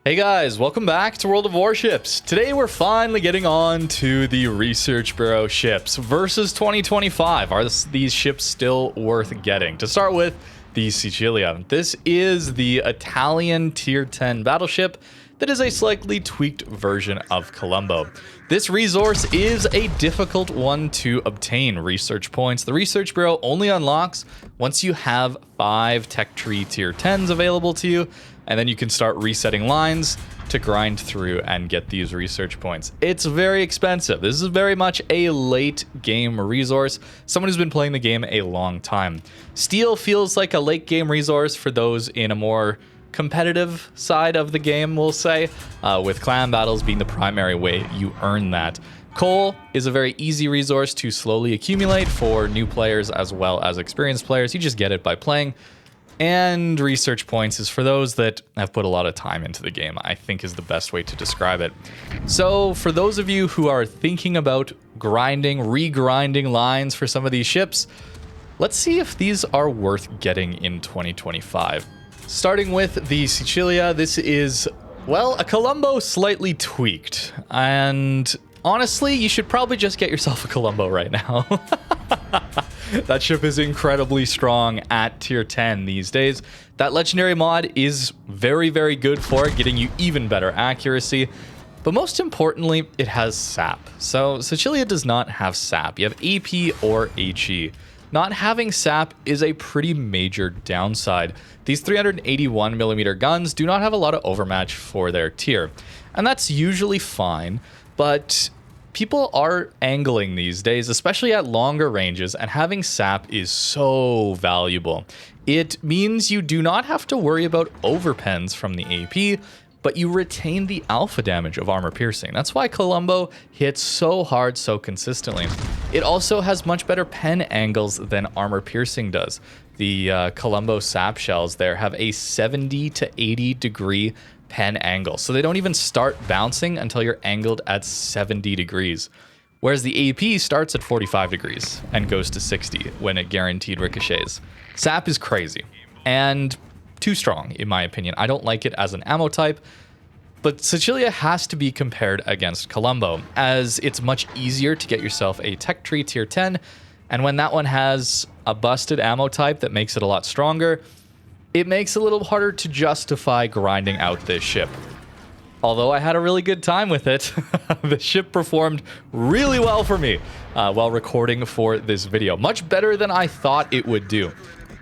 Hey guys, welcome back to World of Warships. Today we're finally getting on to the Research Bureau ships versus 2025. Are these ships still worth getting? To start with, the Sicilia. This is the Italian tier 10 battleship that is a slightly tweaked version of Colombo. This resource is a difficult one to obtain research points. The Research Bureau only unlocks once you have 5 tech tree tier 10s available to you, and then you can start resetting lines to grind through and get these research points. It's very expensive. This is very much a late game resource. Someone who's been playing the game a long time. Steel feels like a late game resource for those in a more competitive side of the game, we'll say, with clan battles being the primary way you earn that. Coal is a very easy resource to slowly accumulate for new players as well as experienced players. You just get it by playing. And research points is for those that have put a lot of time into the game, I think is the best way to describe it. So for those of you who are thinking about grinding, regrinding lines for some of these ships, let's see if these are worth getting in 2025. Starting with the Sicilia, this is, well, a Colombo slightly tweaked. And honestly, you should probably just get yourself a Colombo right now. That ship is incredibly strong at tier 10 these days. That legendary mod is very, very good for it, getting you even better accuracy. But most importantly, it has sap. So Sicilia does not have sap. You have AP or HE. Not having sap is a pretty major downside. These 381mm guns do not have a lot of overmatch for their tier. And that's usually fine, but people are angling these days, especially at longer ranges, and having sap is so valuable. It means you do not have to worry about overpens from the AP, but you retain the alpha damage of armor piercing. That's why Colombo hits so hard so consistently. It also has much better pen angles than armor piercing does. The Colombo sap shells there have a 70 to 80 degree pen angle, so they don't even start bouncing until you're angled at 70 degrees. Whereas the AP starts at 45 degrees and goes to 60 when it guaranteed ricochets. Sap is crazy and too strong, in my opinion. I don't like it as an ammo type, but Sicilia has to be compared against Colombo, as it's much easier to get yourself a tech tree tier 10, and when that one has a busted ammo type that makes it a lot stronger, it makes it a little harder to justify grinding out this ship. Although I had a really good time with it, the ship performed really well for me while recording for this video. Much better than I thought it would do.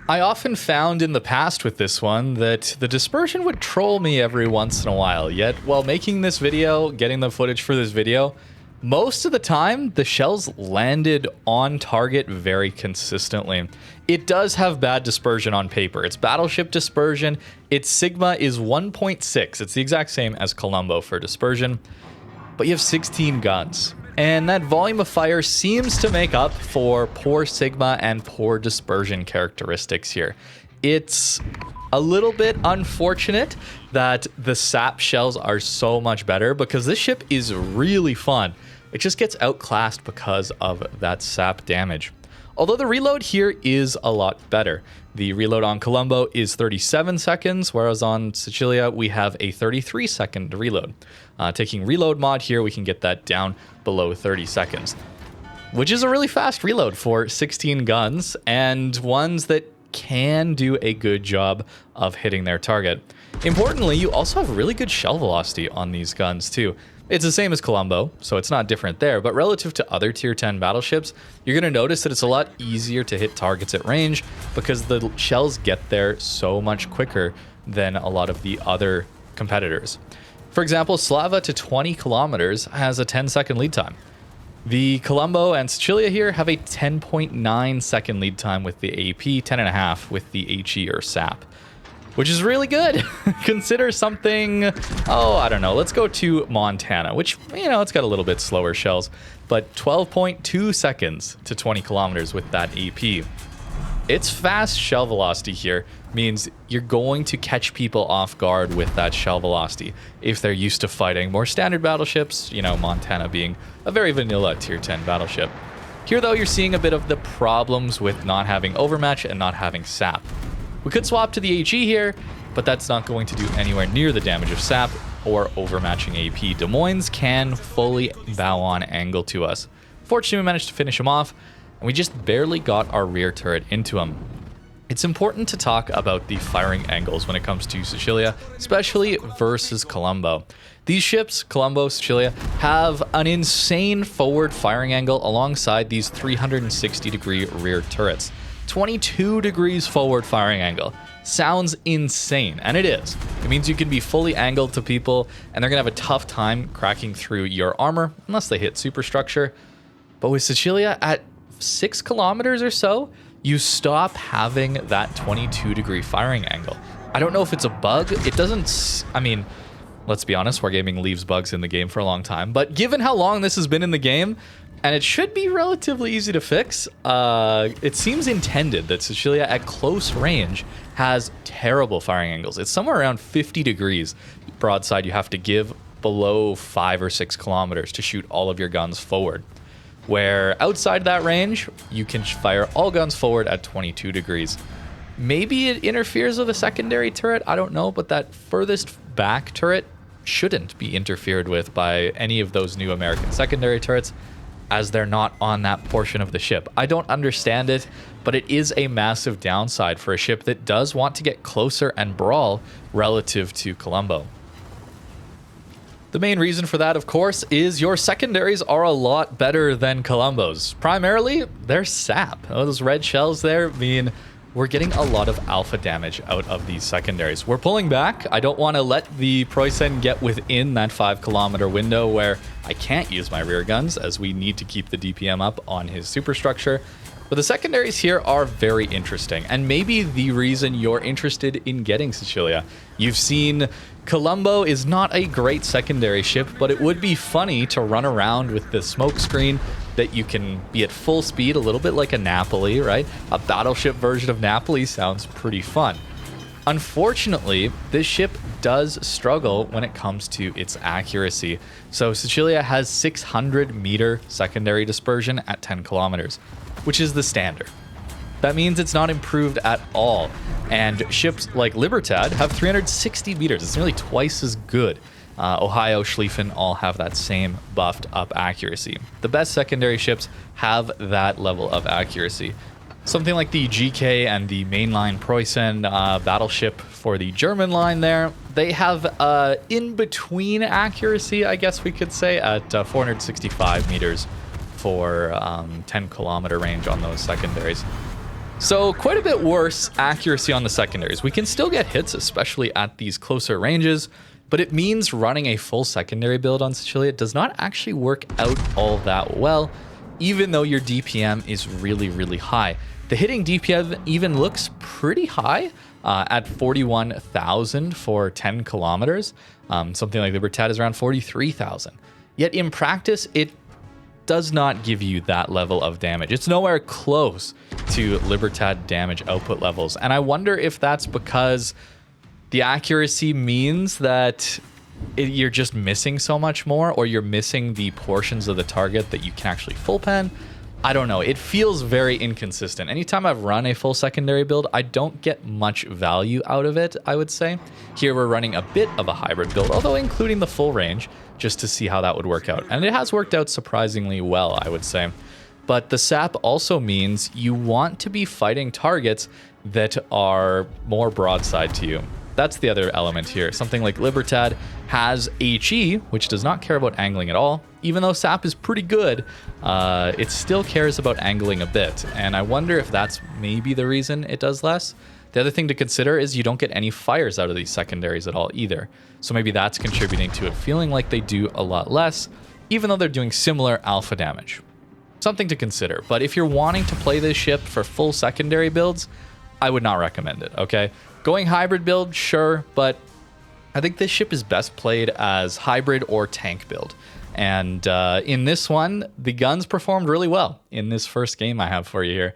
I often found in the past with this one that the dispersion would troll me every once in a while, yet while making this video, getting the footage for this video, most of the time, the shells landed on target very consistently. It does have bad dispersion on paper. Its battleship dispersion, its sigma is 1.6. It's the exact same as Colombo for dispersion, but you have 16 guns. And that volume of fire seems to make up for poor sigma and poor dispersion characteristics here. It's a little bit unfortunate that the sap shells are so much better because this ship is really fun. It just gets outclassed because of that sap damage. Although the reload here is a lot better. The reload on Colombo is 37 seconds, whereas on Sicilia we have a 33-second reload. Taking reload mod here, we can get that down below 30 seconds, which is a really fast reload for 16 guns and ones that can do a good job of hitting their target. Importantly, you also have really good shell velocity on these guns too. It's the same as Colombo, so it's not different there, but relative to other tier 10 battleships, you're going to notice that it's a lot easier to hit targets at range because the shells get there so much quicker than a lot of the other competitors. For example, Slava to 20 kilometers has a 10-second lead time. The Colombo and Sicilia here have a 10.9 second lead time with the AP, 10.5 with the HE or SAP, which is really good. Consider something, I don't know, let's go to Montana, which, it's got a little bit slower shells, but 12.2 seconds to 20 kilometers with that AP. Its fast shell velocity here means you're going to catch people off guard with that shell velocity if they're used to fighting more standard battleships, Montana being a very vanilla tier 10 battleship. Here, though, you're seeing a bit of the problems with not having overmatch and not having sap. We could swap to the HE here, but that's not going to do anywhere near the damage of sap or overmatching AP. Des Moines can fully bow on angle to us. Fortunately, we managed to finish him off, and we just barely got our rear turret into him. It's important to talk about the firing angles when it comes to Sicilia, especially versus Colombo. These ships, Colombo, Sicilia, have an insane forward firing angle alongside these 360-degree rear turrets. 22 degrees forward firing angle. Sounds insane, and it is. It means you can be fully angled to people, and they're going to have a tough time cracking through your armor, unless they hit superstructure. But with Sicilia, at 6 kilometers or so, you stop having that 22-degree firing angle. I don't know if it's a bug. It doesn't... I mean, let's be honest, Wargaming leaves bugs in the game for a long time. But given how long this has been in the game, and it should be relatively easy to fix, it seems intended that Sicilia at close range has terrible firing angles. It's somewhere around 50 degrees broadside you have to give below 5 or 6 kilometers to shoot all of your guns forward. Where outside that range, you can fire all guns forward at 22 degrees. Maybe it interferes with a secondary turret, I don't know, but that furthest back turret shouldn't be interfered with by any of those new American secondary turrets, as they're not on that portion of the ship. I don't understand it, but it is a massive downside for a ship that does want to get closer and brawl relative to Colombo. The main reason for that, of course, is your secondaries are a lot better than Colombo's. Primarily, they're sap. Those red shells there mean we're getting a lot of alpha damage out of these secondaries. We're pulling back. I don't want to let the Preußen get within that 5-kilometer window where I can't use my rear guns, as we need to keep the DPM up on his superstructure. But the secondaries here are very interesting, and maybe the reason you're interested in getting Sicilia. You've seen Colombo is not a great secondary ship, but it would be funny to run around with the smoke screen that you can be at full speed, a little bit like a Napoli, right? A battleship version of Napoli sounds pretty fun. Unfortunately, this ship does struggle when it comes to its accuracy. So Sicilia has 600-meter secondary dispersion at 10 kilometers, which is the standard. That means it's not improved at all. And ships like Libertad have 360 meters. It's nearly twice as good. Ohio, Schlieffen all have that same buffed up accuracy. The best secondary ships have that level of accuracy. Something like the GK and the mainline Preußen battleship for the German line there, they have in-between accuracy, I guess we could say, at 465 meters for 10-kilometer range on those secondaries. So quite a bit worse accuracy on the secondaries. We can still get hits, especially at these closer ranges, but it means running a full secondary build on Sicilia does not actually work out all that well, even though your DPM is really, really high. The hitting DPM even looks pretty high at 41,000 for 10 kilometers. Something like Libertad is around 43,000. Yet in practice, it does not give you that level of damage. It's nowhere close to Libertad damage output levels. And I wonder if that's because the accuracy means that you're just missing so much more, or you're missing the portions of the target that you can actually full pen. I don't know. It feels very inconsistent. Anytime I've run a full secondary build, I don't get much value out of it, I would say. Here we're running a bit of a hybrid build, although including the full range, just to see how that would work out. And it has worked out surprisingly well, I would say. But the sap also means you want to be fighting targets that are more broadside to you. That's the other element here. Something like Libertad has HE, which does not care about angling at all. Even though sap is pretty good, it still cares about angling a bit. And I wonder if that's maybe the reason it does less. The other thing to consider is you don't get any fires out of these secondaries at all either. So maybe that's contributing to it feeling like they do a lot less, even though they're doing similar alpha damage. Something to consider. But if you're wanting to play this ship for full secondary builds, I would not recommend it, okay? Going hybrid build, sure, but I think this ship is best played as hybrid or tank build. And in this one, the guns performed really well in this first game I have for you here.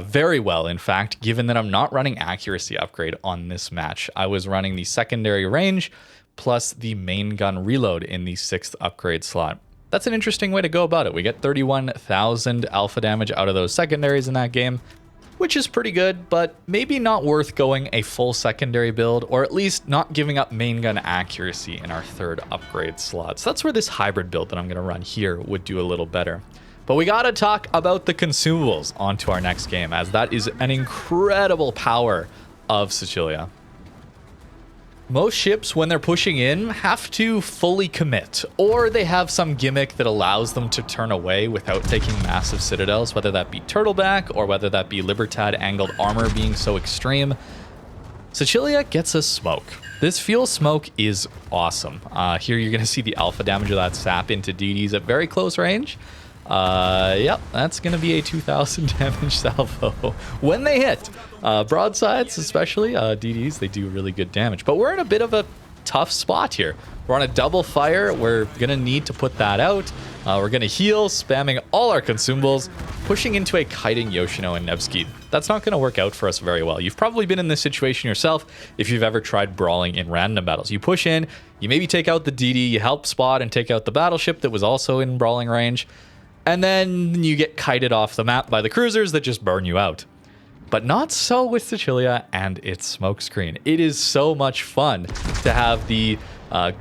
Very well, in fact, given that I'm not running accuracy upgrade on this match. I was running the secondary range plus the main gun reload in the 6th upgrade slot. That's an interesting way to go about it. We get 31,000 alpha damage out of those secondaries in that game. which is pretty good, but maybe not worth going a full secondary build, or at least not giving up main gun accuracy in our third upgrade slot. So that's where this hybrid build that I'm going to run here would do a little better. But we got to talk about the consumables onto our next game, as that is an incredible power of Sicilia. Most ships, when they're pushing in, have to fully commit, or they have some gimmick that allows them to turn away without taking massive citadels, whether that be turtleback or whether that be Libertad angled armor being so extreme. Sicilia gets a smoke. This fuel smoke is awesome. Here you're going to see the alpha damage of that sap into DDs at very close range. Yep, that's going to be a 2,000 damage salvo when they hit. Broadsides, especially, DDs, they do really good damage. But we're in a bit of a tough spot here. We're on a double fire. We're going to need to put that out. We're going to heal, spamming all our consumables, pushing into a kiting Yoshino and Nevsky. That's not going to work out for us very well. You've probably been in this situation yourself if you've ever tried brawling in random battles. You push in, you maybe take out the DD, you help spot and take out the battleship that was also in brawling range, and then you get kited off the map by the cruisers that just burn you out. But not so with Sicilia and its smokescreen. It is so much fun to have the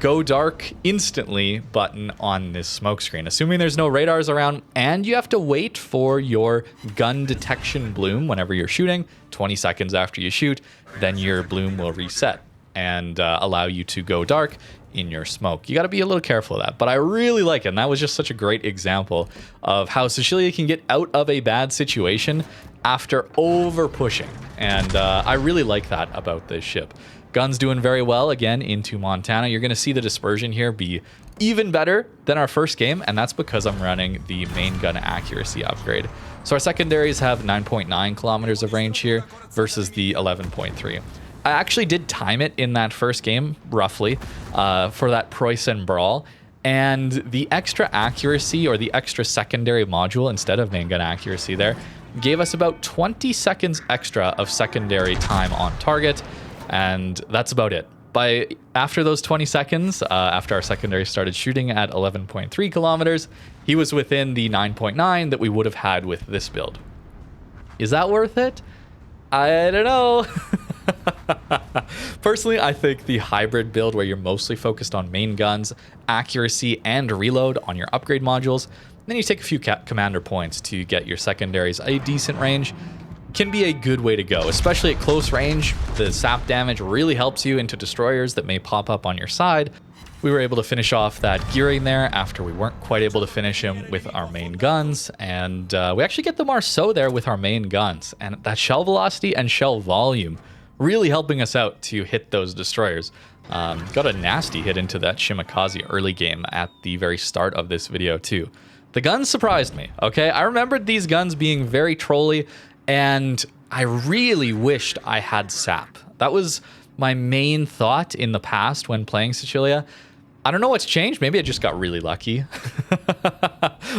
go dark instantly button on this smokescreen, assuming there's no radars around, and you have to wait for your gun detection bloom whenever you're shooting. 20 seconds after you shoot, then your bloom will reset and allow you to go dark in your smoke. You got to be a little careful of that, but I really like it, and that was just such a great example of how Sicilia can get out of a bad situation after over pushing, and I really like that about this ship. Guns doing very well again into Montana. You're going to see the dispersion here be even better than our first game, and that's because I'm running the main gun accuracy upgrade. So our secondaries have 9.9 kilometers of range here versus the 11.3. I actually did time it in that first game, roughly, for that Preußen Brawl, and the extra accuracy, or the extra secondary module instead of main gun accuracy there, gave us about 20 seconds extra of secondary time on target, and that's about it. After those 20 seconds, after our secondary started shooting at 11.3 kilometers, he was within the 9.9 that we would have had with this build. Is that worth it? I don't know. Personally, I think the hybrid build, where you're mostly focused on main guns, accuracy, and reload on your upgrade modules, then you take a few commander points to get your secondaries a decent range, can be a good way to go, especially at close range. The sap damage really helps you into destroyers that may pop up on your side. We were able to finish off that gearing there after we weren't quite able to finish him with our main guns, and we actually get the Marceau there with our main guns, and that shell velocity and shell volume really helping us out to hit those destroyers. Got a nasty hit into that Shimakaze early game at the very start of this video too. The guns surprised me, okay? I remembered these guns being very trolly, and I really wished I had sap. That was my main thought in the past when playing Sicilia. I don't know what's changed. Maybe I just got really lucky.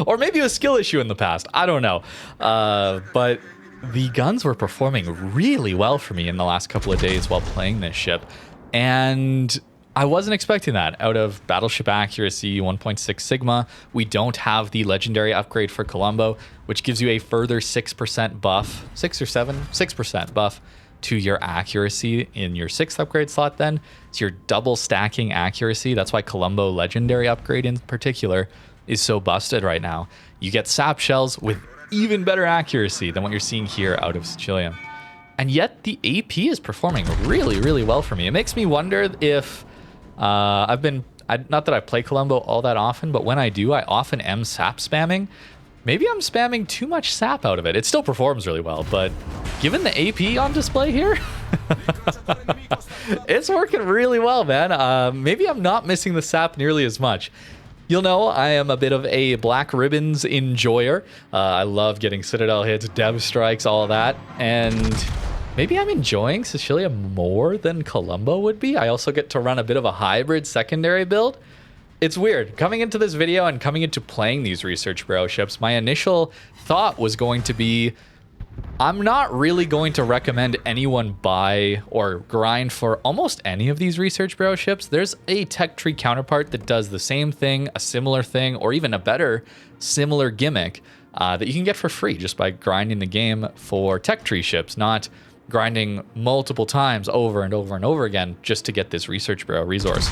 Or maybe a skill issue in the past. I don't know. But the guns were performing really well for me in the last couple of days while playing this ship. And I wasn't expecting that out of Battleship Accuracy 1.6 Sigma. We don't have the legendary upgrade for Colombo, which gives you a further 6% buff, 6% buff to your accuracy in your 6th upgrade slot then. It's your double stacking accuracy. That's why Colombo legendary upgrade in particular is so busted right now. You get sap shells with even better accuracy than what you're seeing here out of Sicilia. And yet the AP is performing really, really well for me. It makes me wonder if not that I play Colombo all that often, but when I do, I often am sap spamming. Maybe I'm spamming too much sap out of it. It still performs really well, but given the AP on display here, it's working really well, man. Maybe I'm not missing the sap nearly as much. You'll know I am a bit of a black ribbons enjoyer. I love getting Citadel hits, Dev strikes, all that, and maybe I'm enjoying Sicilia more than Colombo would be. I also get to run a bit of a hybrid secondary build. It's weird. Coming into this video and coming into playing these Research Bureau ships, my initial thought was going to be, I'm not really going to recommend anyone buy or grind for almost any of these Research Bureau ships. There's a tech tree counterpart that does the same thing, a similar thing, or even a better similar gimmick that you can get for free just by grinding the game for tech tree ships, not grinding multiple times over and over and over again just to get this research bureau resource.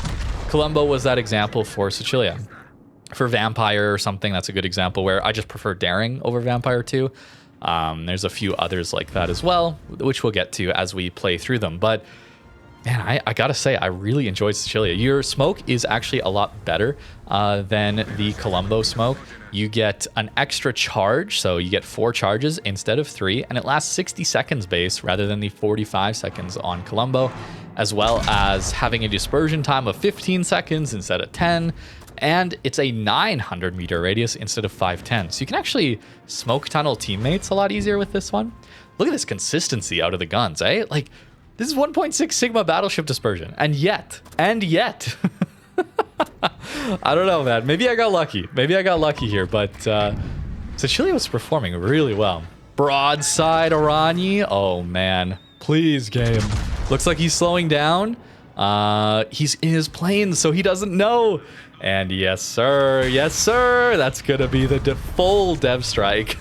Colombo was that example for Sicilia. For Vampire or something, that's a good example where I just prefer Daring over Vampire 2. There's a few others like that as well, which we'll get to as we play through them. But man, I gotta say, I really enjoyed Sicilia. Your smoke is actually a lot better than the Colombo smoke. You get an extra charge, so you get 4 charges instead of 3, and it lasts 60 seconds base rather than the 45 seconds on Colombo, as well as having a dispersion time of 15 seconds instead of 10, and it's a 900 meter radius instead of 510. So you can actually smoke tunnel teammates a lot easier with this one. Look at this consistency out of the guns, eh? Like, this is 1.6 Sigma battleship dispersion, and yet, I don't know, man. Maybe I got lucky here, but Sicilia was performing really well. Broadside Arani. Oh, man. Please, game. Looks like he's slowing down. He's in his planes, so he doesn't know. And yes, sir. Yes, sir. That's going to be the full dev strike.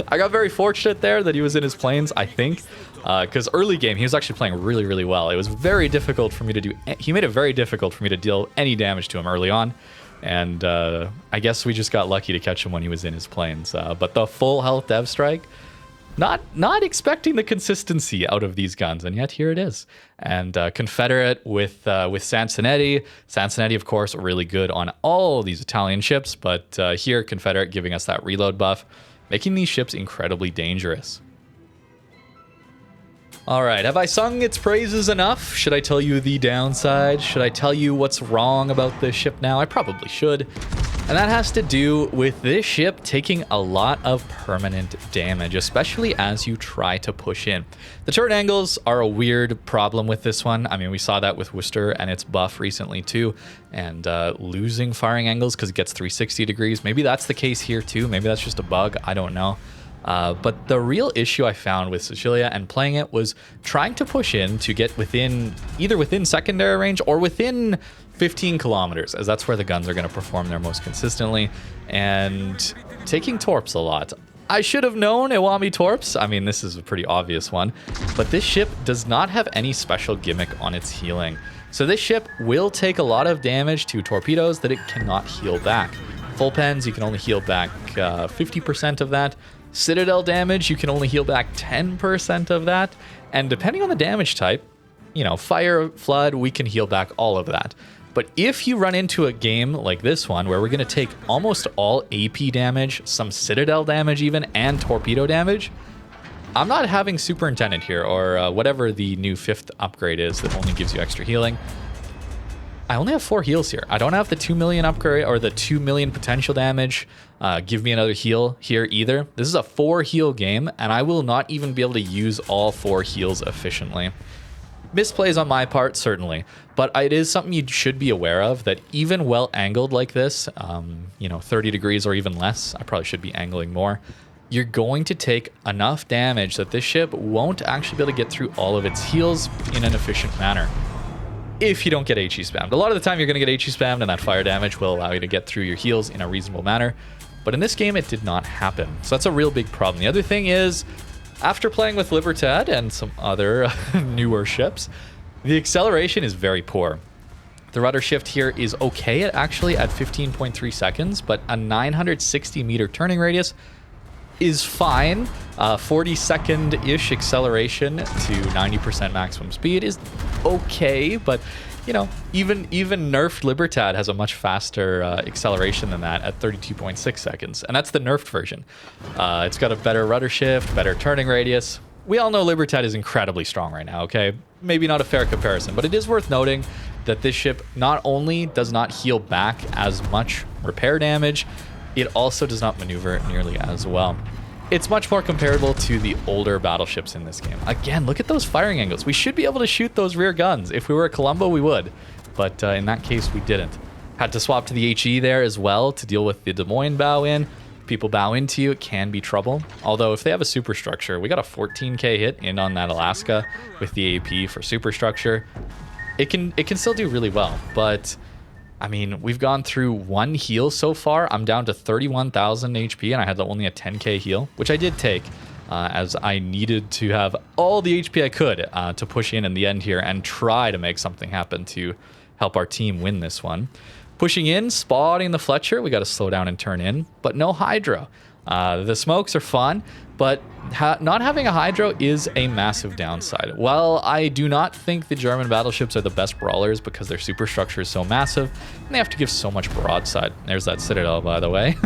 I got very fortunate there that he was in his planes, I think. Because early game, he was actually playing really, really well. It was very difficult for me to do... He made it very difficult for me to deal any damage to him early on. And I guess we just got lucky to catch him when he was in his planes. But the full health dev strike, not expecting the consistency out of these guns. And yet here it is. And Confederate with Sansonetti. Sansonetti, of course, really good on all these Italian ships. But here, Confederate giving us that reload buff, making these ships incredibly dangerous. All right, have I sung its praises enough? Should I tell you the downside? Should I tell you what's wrong about this ship now? I probably should. And that has to do with this ship taking a lot of permanent damage, especially as you try to push in. The turret angles are a weird problem with this one. I mean, we saw that with Worcester and its buff recently too, and losing firing angles because it gets 360 degrees. Maybe that's the case here too. Maybe that's just a bug. I don't know. But the real issue I found with Sicilia and playing it was trying to push in to get either within secondary range or within 15 kilometers, as that's where the guns are going to perform there most consistently, and taking torps a lot. I should have known Iwami torps. I mean, this is a pretty obvious one, but this ship does not have any special gimmick on its healing. So this ship will take a lot of damage to torpedoes that it cannot heal back. Full pens, you can only heal back 50% of that. Citadel damage, you can only heal back 10% of that. And depending on the damage type, fire, flood, we can heal back all of that. But if you run into a game like this one, where we're going to take almost all AP damage, some Citadel damage even, and torpedo damage, I'm not having Superintendent here, or whatever the new 5th upgrade is that only gives you extra healing. I only have 4 heals here. I don't have the 2 million upgrade or the 2 million potential damage. Give me another heal here either. This is a 4 heal game, and I will not even be able to use all 4 heals efficiently. Misplays on my part, certainly, but it is something you should be aware of, that even well angled like this, 30 degrees or even less, I probably should be angling more, you're going to take enough damage that this ship won't actually be able to get through all of its heals in an efficient manner. If you don't get HE spammed. A lot of the time you're going to get HE spammed, and that fire damage will allow you to get through your heals in a reasonable manner. But in this game, it did not happen. So that's a real big problem. The other thing is, after playing with Libertad and some other newer ships, the acceleration is very poor. The rudder shift here is okay at 15.3 seconds, but a 960 meter turning radius is fine. 40-second-ish acceleration to 90% maximum speed is okay, but even nerfed Libertad has a much faster acceleration than that at 32.6 seconds, and that's the nerfed version. It's got a better rudder shift, better turning radius. We all know Libertad is incredibly strong right now, okay? Maybe not a fair comparison, but it is worth noting that this ship not only does not heal back as much repair damage, it also does not maneuver nearly as well. It's much more comparable to the older battleships in this game. Again, look at those firing angles. We should be able to shoot those rear guns. If we were at Colombo, we would. But in that case, we didn't. Had to swap to the HE there as well to deal with the Des Moines bow in. People bow into you, it can be trouble. Although if they have a superstructure, we got a 14k hit in on that Alaska with the AP for superstructure. It can still do really well, but I mean, we've gone through one heal so far. I'm down to 31,000 HP, and I had only a 10k heal, which I did take, as I needed to have all the HP I could to push in the end here and try to make something happen to help our team win this one. Pushing in, spotting the Fletcher. We got to slow down and turn in, but no Hydro. The smokes are fun, but not having a Hydro is a massive downside. While I do not think the German battleships are the best brawlers because their superstructure is so massive, and they have to give so much broadside. There's that Citadel, by the way.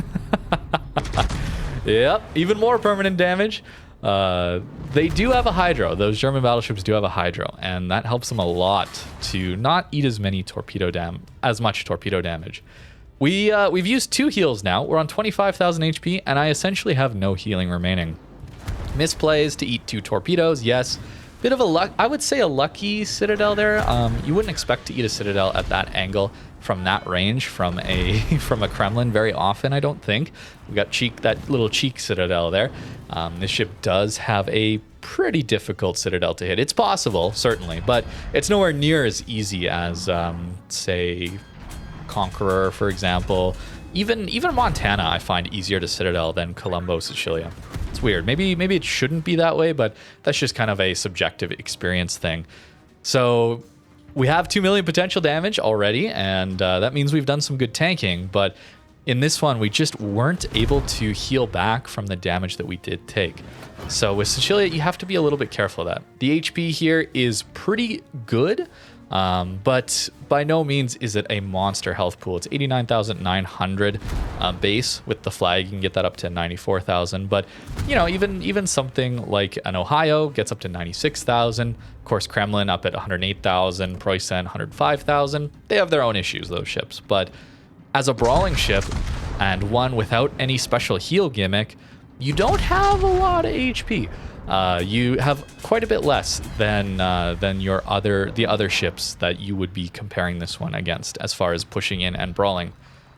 Yep, even more permanent damage. They do have a Hydro. Those German battleships do have a Hydro, and that helps them a lot to not eat as much torpedo damage. We've used 2 heals now. We're on 25,000 HP, and I essentially have no healing remaining. Misplays to eat 2 torpedoes, yes. Bit of a luck, I would say a lucky Citadel there. You wouldn't expect to eat a Citadel at that angle from that range from a Kremlin very often, I don't think. We got that little cheek Citadel there. This ship does have a pretty difficult Citadel to hit. It's possible, certainly, but it's nowhere near as easy as, say, Conqueror, for example. Even Montana I find easier to Citadel than Colombo, Sicilia. It's weird. Maybe it shouldn't be that way, but that's just kind of a subjective experience thing. So we have 2 million potential damage already, and that means we've done some good tanking, but in this one we just weren't able to heal back from the damage that we did take. So with Sicilia, you have to be a little bit careful of that. The HP here is pretty good, but by no means is it a monster health pool. It's 89,900 base. With the flag, you can get that up to 94,000. But, you know, even something like an Ohio gets up to 96,000. Of course, Kremlin up at 108,000. Preußen, 105,000. They have their own issues, those ships. But as a brawling ship, and one without any special heal gimmick, you don't have a lot of HP. You have quite a bit less than the other ships that you would be comparing this one against as far as pushing in and brawling.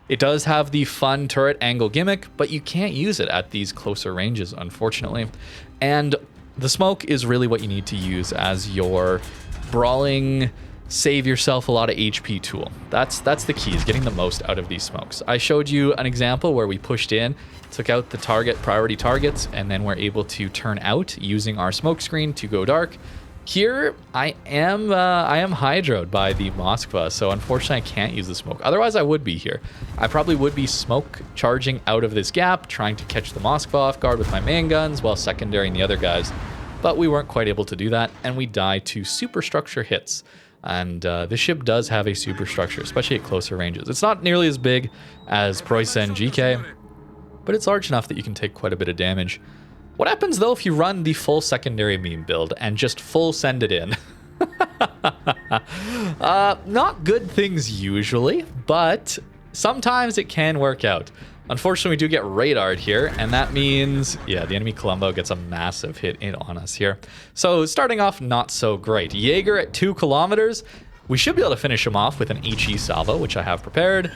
It does have the fun turret angle gimmick, but you can't use it at these closer ranges, unfortunately. And the smoke is really what you need to use as your brawling, save yourself a lot of HP tool. That's the key, is getting the most out of these smokes. I showed you an example where we pushed in, took out the priority targets, and then we're able to turn out using our smoke screen to go dark. Here, I am hydroed by the Moskva, so unfortunately I can't use the smoke. Otherwise, I would be here. I probably would be smoke charging out of this gap, trying to catch the Moskva off guard with my main guns while secondarying the other guys. But we weren't quite able to do that, and we died to superstructure hits. And this ship does have a superstructure, especially at closer ranges. It's not nearly as big as Preußen GK, but it's large enough that you can take quite a bit of damage. What happens, though, if you run the full secondary meme build and just full send it in? Not good things usually, but sometimes it can work out. Unfortunately, we do get radared here, and that means, yeah, the enemy Colombo gets a massive hit in on us here. So starting off not so great. Jaeger at 2 kilometers. We should be able to finish him off with an HE salvo, which I have prepared.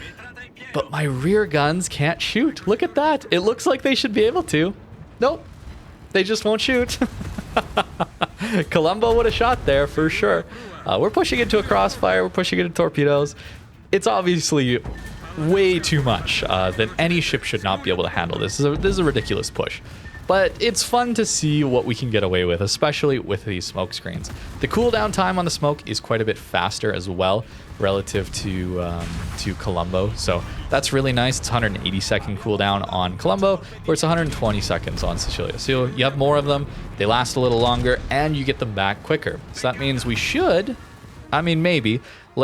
But my rear guns can't shoot. Look at that. It looks like they should be able to. Nope. They just won't shoot. Colombo would have shot there for sure. We're pushing into a crossfire. We're pushing into torpedoes. It's obviously way too much that any ship should not be able to handle. This is a ridiculous push. But it's fun to see what we can get away with, especially with these smoke screens. The cooldown time on the smoke is quite a bit faster as well relative to Colombo. So that's really nice. It's 180 second cooldown on Colombo, where it's 120 seconds on Sicilia. So you have more of them, they last a little longer, and you get them back quicker. So that means we should, I mean maybe,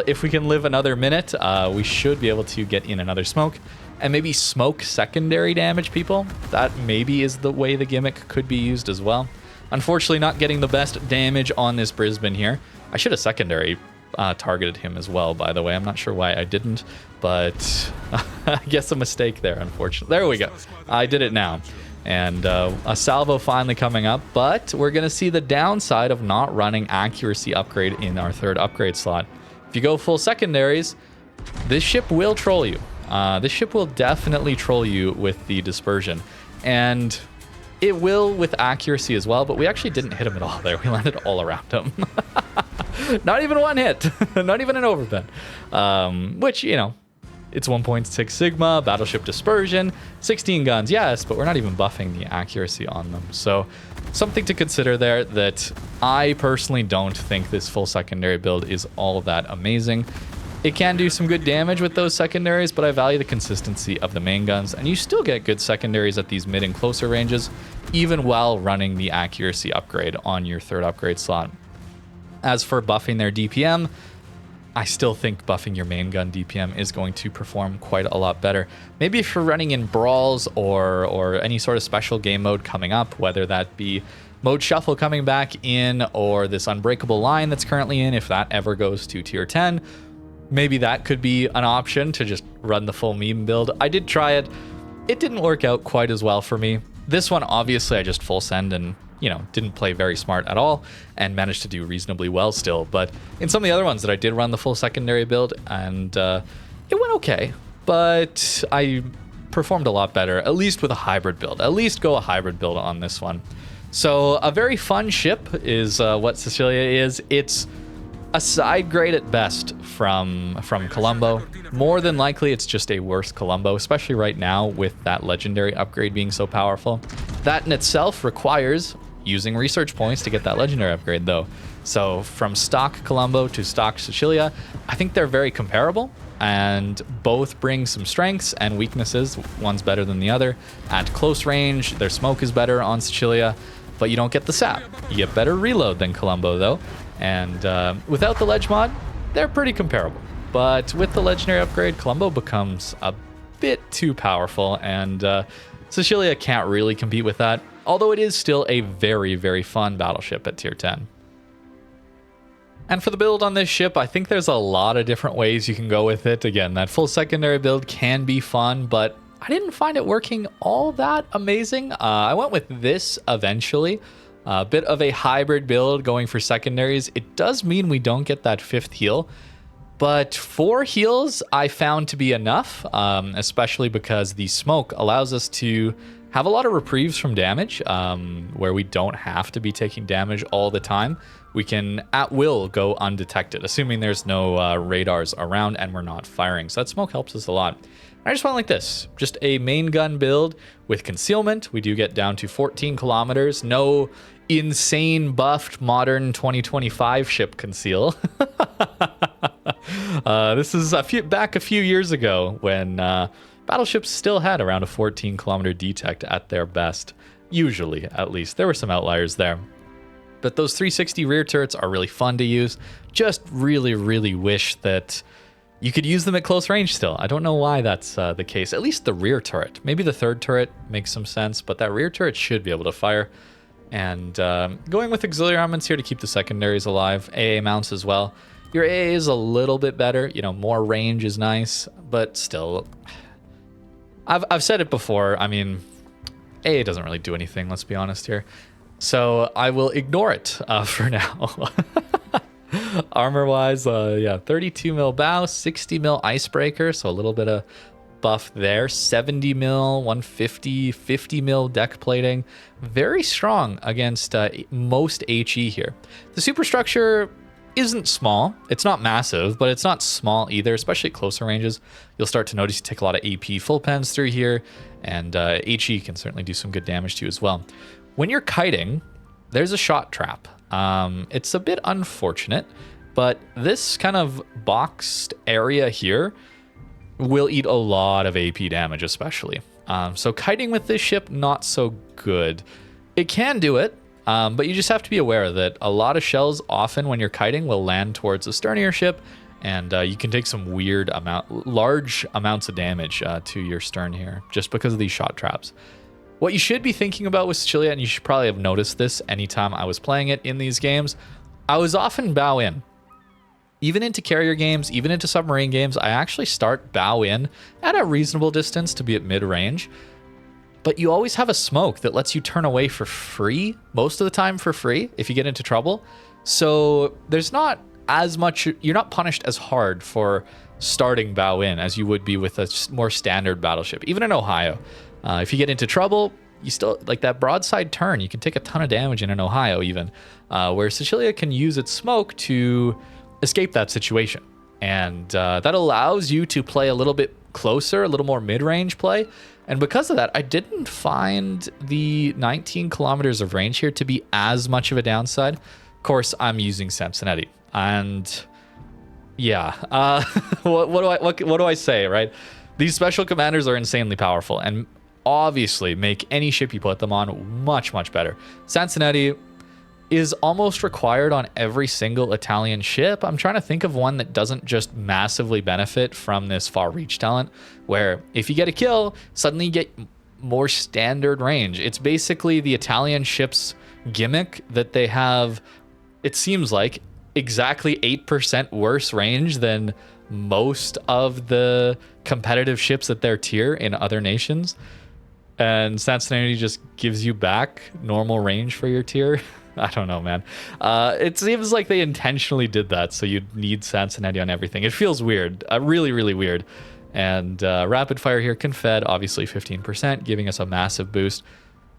if we can live another minute, we should be able to get in another smoke. And maybe smoke secondary damage people. That maybe is the way the gimmick could be used as well. Unfortunately, not getting the best damage on this Brisbane here. I should have secondary targeted him as well, by the way. I'm not sure why I didn't, but I guess a mistake there, unfortunately. There we go. I did it now. And a salvo finally coming up, but we're going to see the downside of not running accuracy upgrade in our 3rd upgrade slot. If you go full secondaries, this ship will troll you. This ship will definitely troll you with the dispersion, and it will with accuracy as well, but we actually didn't hit him at all there. We landed all around him. Not even one hit. Not even an overbend. Which, you know, It's 1.6 Sigma, Battleship Dispersion, 16 guns, yes, but we're not even buffing the accuracy on them. So something to consider there, that I personally don't think this full secondary build is all that amazing. It can do some good damage with those secondaries, but I value the consistency of the main guns, and you still get good secondaries at these mid and closer ranges, even while running the accuracy upgrade on your third upgrade slot. As for buffing their DPM, I still think buffing your main gun DPM is going to perform quite a lot better. Maybe if you're running in brawls or any sort of special game mode coming up, whether that be mode shuffle coming back in or this unbreakable line that's currently in, if that ever goes to tier 10, maybe that could be an option to just run the full meme build. I did try it. It didn't work out quite as well for me. This one, obviously, I just full send and, didn't play very smart at all and managed to do reasonably well still. But in some of the other ones that I did run the full secondary build, and it went okay, but I performed a lot better, at least with a hybrid build. At least go a hybrid build on this one. So a very fun ship is what Sicilia is. It's a side grade at best from Colombo. More than likely, it's just a worse Colombo, especially right now with that legendary upgrade being so powerful. That in itself requires using research points to get that legendary upgrade, though. So from stock Colombo to stock Sicilia, I think they're very comparable, and both bring some strengths and weaknesses. One's better than the other. At close range, their smoke is better on Sicilia, but you don't get the sap. You get better reload than Colombo, though. And without the ledge mod, they're pretty comparable. But with the legendary upgrade, Colombo becomes a bit too powerful, and Sicilia can't really compete with that, although it is still a very, very fun battleship at tier 10. And for the build on this ship, I think there's a lot of different ways you can go with it. Again, that full secondary build can be fun, but I didn't find it working all that amazing. I went with this eventually. A bit of a hybrid build going for secondaries. It does mean we don't get that 5th heal, but 4 heals I found to be enough, especially because the smoke allows us to have a lot of reprieves from damage, where we don't have to be taking damage all the time. We can at will go undetected, assuming there's no radars around and we're not firing. So that smoke helps us a lot. I just went like this, just a main gun build with concealment. We do get down to 14 kilometers. No insane buffed modern 2025 ship conceal. This is back a few years ago when battleships still had around a 14 kilometer detect at their best. Usually, at least. There were some outliers there. But those 360 rear turrets are really fun to use. Just really, really wish that you could use them at close range still. I don't know why that's the case. At least the rear turret. Maybe the third turret makes some sense, but that rear turret should be able to fire. And going with auxiliary armaments here to keep the secondaries alive. AA mounts as well. Your AA is a little bit better. More range is nice, but still, I've said it before. I mean, AA doesn't really do anything, let's be honest here. So I will ignore it for now. Armor-wise, 32 mil bow, 60 mil icebreaker, so a little bit of buff there. 70 mil, 150, 50 mil deck plating. Very strong against most HE here. The superstructure isn't small. It's not massive, but it's not small either, especially at closer ranges. You'll start to notice you take a lot of AP full pens through here, and HE can certainly do some good damage to you as well. When you're kiting, there's a shot trap. It's a bit unfortunate, but this kind of boxed area here will eat a lot of AP damage, especially. So kiting with this ship, not so good. It can do it, but you just have to be aware that a lot of shells often when you're kiting will land towards the stern of your ship, and you can take some large amounts of damage to your stern here, just because of these shot traps. What you should be thinking about with Sicilia, and you should probably have noticed this anytime I was playing it in these games, I was often bow in. Even into carrier games, even into submarine games, I actually start bow in at a reasonable distance to be at mid-range. But you always have a smoke that lets you turn away for free, most of the time for free, if you get into trouble. So there's not as much, you're not punished as hard for starting bow in as you would be with a more standard battleship, even in Ohio. If you get into trouble, you still, like that broadside turn, you can take a ton of damage in an Ohio even, where Sicilia can use its smoke to escape that situation. And that allows you to play a little bit closer, a little more mid-range play. And because of that, I didn't find the 19 kilometers of range here to be as much of a downside. Of course, I'm using Sansonetti. And yeah, what do I say, right? These special commanders are insanely powerful and obviously make any ship you put them on much, much better. Sansonetti is almost required on every single Italian ship. I'm trying to think of one that doesn't just massively benefit from this far reach talent, where if you get a kill, suddenly you get more standard range. It's basically the Italian ship's gimmick that they have, it seems like, exactly 8% worse range than most of the competitive ships at their tier in other nations. And Sansonetti just gives you back normal range for your tier. I don't know, man. It seems like they intentionally did that, so you'd need Sansonetti on everything. It feels weird, really, really weird. And rapid fire here, Confed, obviously 15%, giving us a massive boost.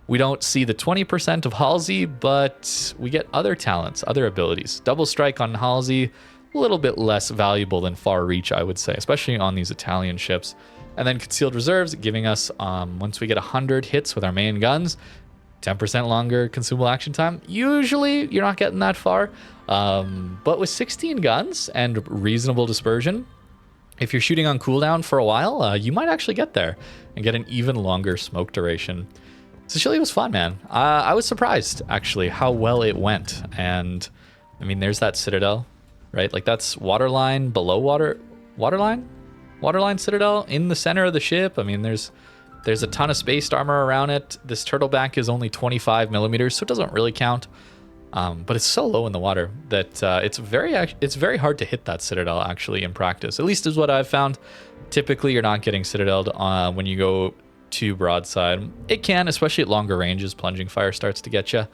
We don't see the 20% of Halsey, but we get other talents, other abilities. Double strike on Halsey, a little bit less valuable than far reach, I would say, especially on these Italian ships. And then concealed reserves, giving us, once we get 100 hits with our main guns, 10% longer consumable action time. Usually you're not getting that far, but with 16 guns and reasonable dispersion, if you're shooting on cooldown for a while, you might actually get there and get an even longer smoke duration. Sicilia was fun, man. I was surprised, actually, how well it went. And, I mean, there's that citadel, right? Like, that's waterline below waterline citadel in the center of the ship. I mean, there's a ton of spaced armor around it. This turtle back is only 25 millimeters, so it doesn't really count. But it's so low in the water that it's very hard to hit that citadel, actually, in practice. At least is what I've found. Typically, you're not getting citadeled when you go to broadside. It can, especially at longer ranges. Plunging fire starts to get you.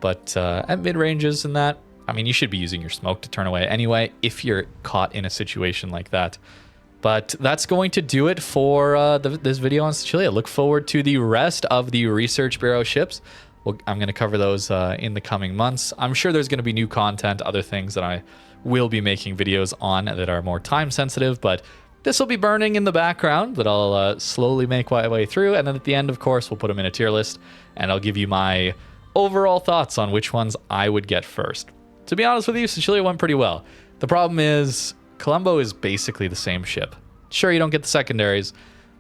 But at mid ranges and that, I mean, you should be using your smoke to turn away anyway if you're caught in a situation like that. But that's going to do it for this video on Sicilia. Look forward to the rest of the Research Bureau ships. I'm going to cover those in the coming months. I'm sure there's going to be new content, other things that I will be making videos on that are more time sensitive, but this will be burning in the background that I'll slowly make my way through. And then at the end, of course, we'll put them in a tier list and I'll give you my overall thoughts on which ones I would get first. To be honest with you, Sicilia went pretty well. The problem is Colombo is basically the same ship. Sure, you don't get the secondaries,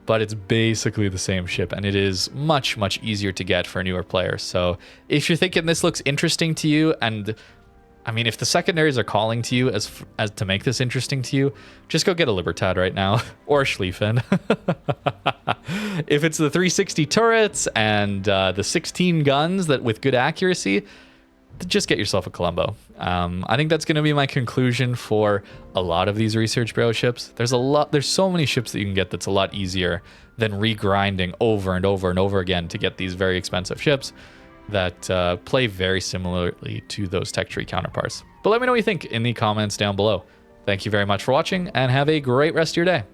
but it's basically the same ship, and it is much, much easier to get for newer players. So if you're thinking this looks interesting to you, and I mean, if the secondaries are calling to you as to make this interesting to you, just go get a Libertad right now, or a Schlieffen. If it's the 360 turrets and the 16 guns that with good accuracy, just get yourself a Colombo. I think that's going to be my conclusion for a lot of these Research Bureau ships. There's so many ships that you can get that's a lot easier than regrinding over and over and over again to get these very expensive ships that play very similarly to those tech tree counterparts. But let me know what you think in the comments down below. Thank you very much for watching and have a great rest of your day.